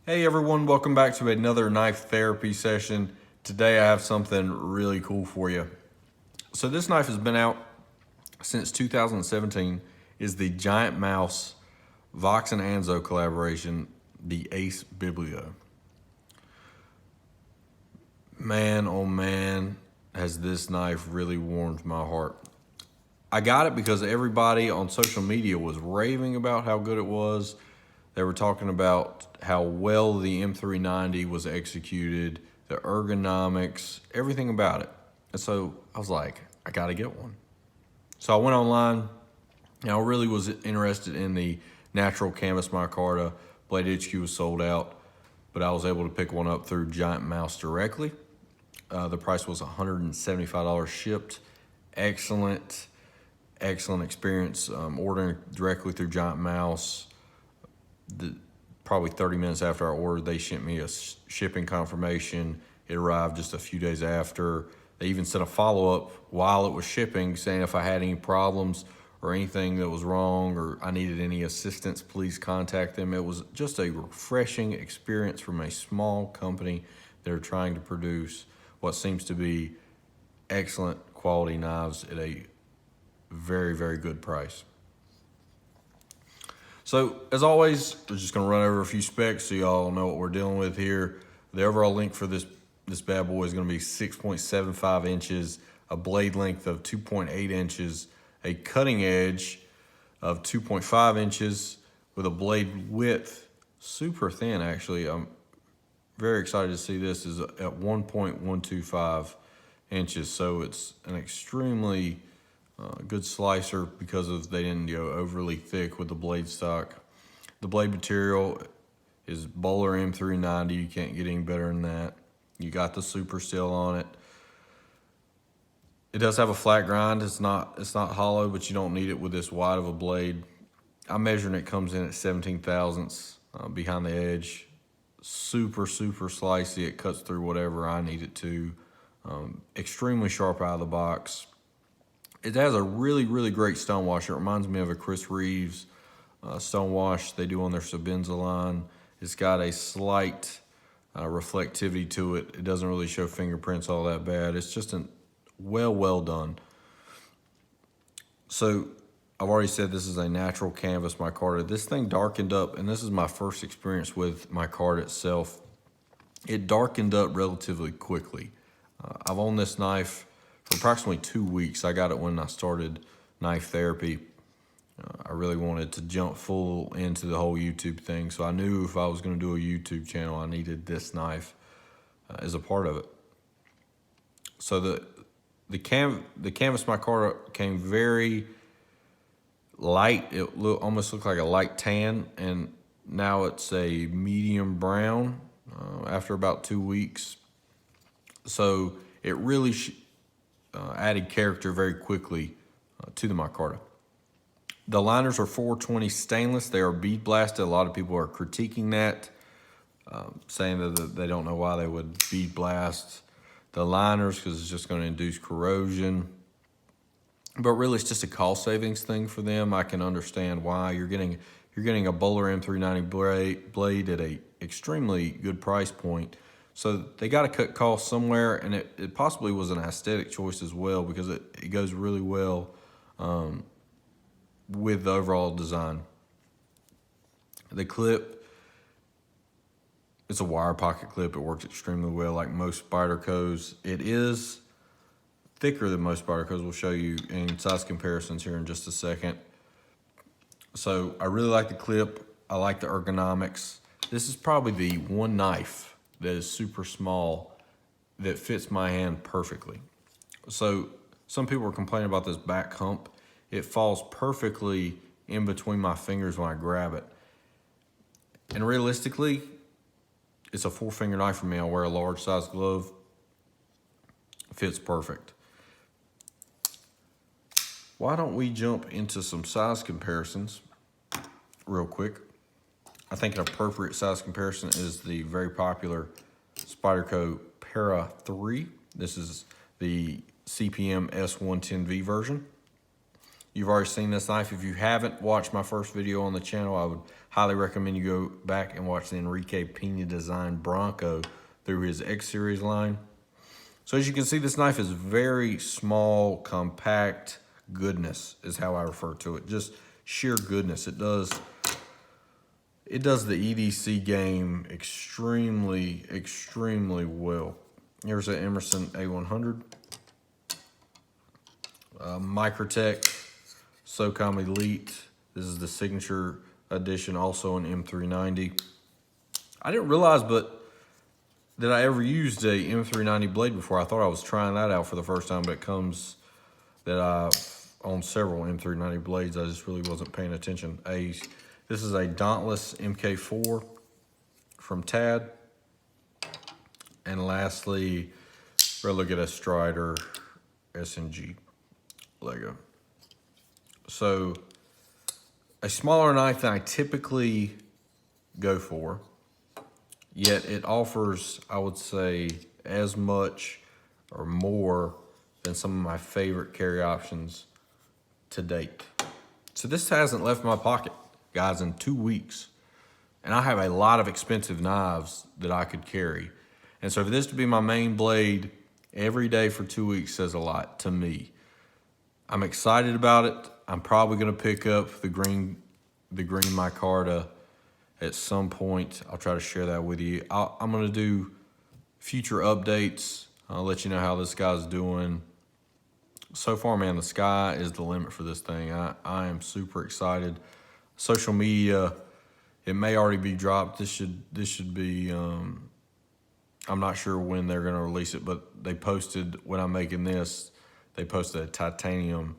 Hey everyone, welcome back to another knife therapy session. Today I have something really cool for you. So this knife has been out since 2017, is the Giant Mouse Vox and Anzo collaboration, the Ace Biblio. Man, oh man, has this knife really warmed my heart. I got it because everybody on social media was raving about how good it was. They were talking about how well the M390 was executed, the ergonomics, everything about it. And so I was like, I gotta get one. So I went online. Now, I really was interested in the natural canvas micarta. Blade HQ was sold out, but I was able to pick one up through Giant Mouse directly. The price was $175 shipped. Excellent experience ordering directly through Giant Mouse. Probably 30 minutes after I ordered, they sent me a shipping confirmation. It arrived just a few days after. They even sent a follow-up while it was shipping saying if I had any problems or anything that was wrong or I needed any assistance, please contact them. It was just a refreshing experience from a small company that are trying to produce what seems to be excellent quality knives at a very, very good price. So as always, we're just gonna run over a few specs so y'all know what we're dealing with here. The overall length for this bad boy is gonna be 6.75 inches, a blade length of 2.8 inches, a cutting edge of 2.5 inches with a blade width super thin actually. I'm very excited to see this is at 1.125 inches. So it's an extremely good slicer because of they didn't go overly thick with the blade stock. The blade material is Böhler M390. You can't get any better than that. You got the super seal on it. It does have a flat grind. It's not hollow, but you don't need it with this wide of a blade. I'm measuring it comes in at 17 thousandths behind the edge. Super slicey. It cuts through whatever I need it to. Extremely sharp out of the box. It has a really great stone wash. It reminds me of a Chris Reeves stone wash they do on their Sabenza line. It's got a slight reflectivity to it. It doesn't really show fingerprints all that bad. It's just well done. So I've already said this is a natural canvas micarta. This thing darkened up, and this is my first experience with micarta itself. It darkened up relatively quickly. I've owned this knife for approximately 2 weeks. I got it when I started knife therapy. I really wanted to jump full into the whole YouTube thing, so I knew if I was going to do a YouTube channel, I needed this knife as a part of it. So the canvas micarta came very light. It almost looked like a light tan, and now it's a medium brown after about 2 weeks. So it really added character very quickly to the micarta. The liners are 420 stainless. They are bead blasted. A lot of people are critiquing that, saying that they don't know why they would bead blast the liners because it's just going to induce corrosion. But really, it's just a cost savings thing for them. I can understand why you're getting a Böhler M390 blade at a extremely good price point. So they got to cut costs somewhere, and it possibly was an aesthetic choice as well because it goes really well with the overall design. The clip, it's a wire pocket clip. It works extremely well like most Spydercos. It is thicker than most Spydercos. We'll show you in size comparisons here in just a second. So I really like the clip. I like the ergonomics. This is probably the one knife that is super small that fits my hand perfectly. So some people are complaining about this back hump. It falls perfectly in between my fingers when I grab it. And realistically, it's a 4-finger knife for me. I wear a large size glove. It fits perfect. Why don't we jump into some size comparisons real quick? I think an appropriate size comparison is the very popular Spyderco Para 3. This is the CPM S110V version. You've already seen this knife. If you haven't watched my first video on the channel, I would highly recommend you go back and watch the Enrique Pena design Bronco through his X Series line. So as you can see, this knife is very small, compact goodness is how I refer to it. Just sheer goodness. It does the EDC game extremely, extremely well. Here's an Emerson A100. Micarta SOCOM Elite. This is the signature edition, also an M390. I didn't realize, that I ever used a M390 blade before. I thought I was trying that out for the first time, but it comes that I own several M390 blades. I just really wasn't paying attention. This is a Dauntless MK4 from Tad. And lastly, we're gonna look at a Strider SNG Lego. So a smaller knife than I typically go for, yet it offers, I would say, as much or more than some of my favorite carry options to date. So this hasn't left my pocket, guys, in 2 weeks. And I have a lot of expensive knives that I could carry. And so for this to be my main blade every day for 2 weeks says a lot to me. I'm excited about it. I'm probably gonna pick up the green micarta at some point. I'll try to share that with you. I'm gonna do future updates. I'll let you know how this guy's doing. So far, man, the sky is the limit for this thing. I am super excited. Social media, it may already be dropped. This should be, I'm not sure when they're gonna release it, but they posted, when I'm making this, they posted a titanium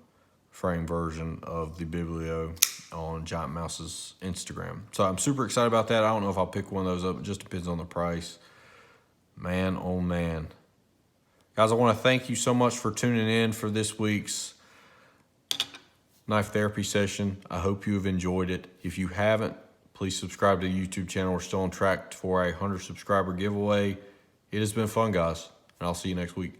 frame version of the Biblio on Giant Mouse's Instagram. So I'm super excited about that. I don't know if I'll pick one of those up. It just depends on the price. Man, oh man. Guys, I want to thank you so much for tuning in for this week's knife therapy session. I hope you have enjoyed it. If you haven't, please subscribe to the YouTube channel. We're still on track for a 100 subscriber giveaway. It has been fun, guys, and I'll see you next week.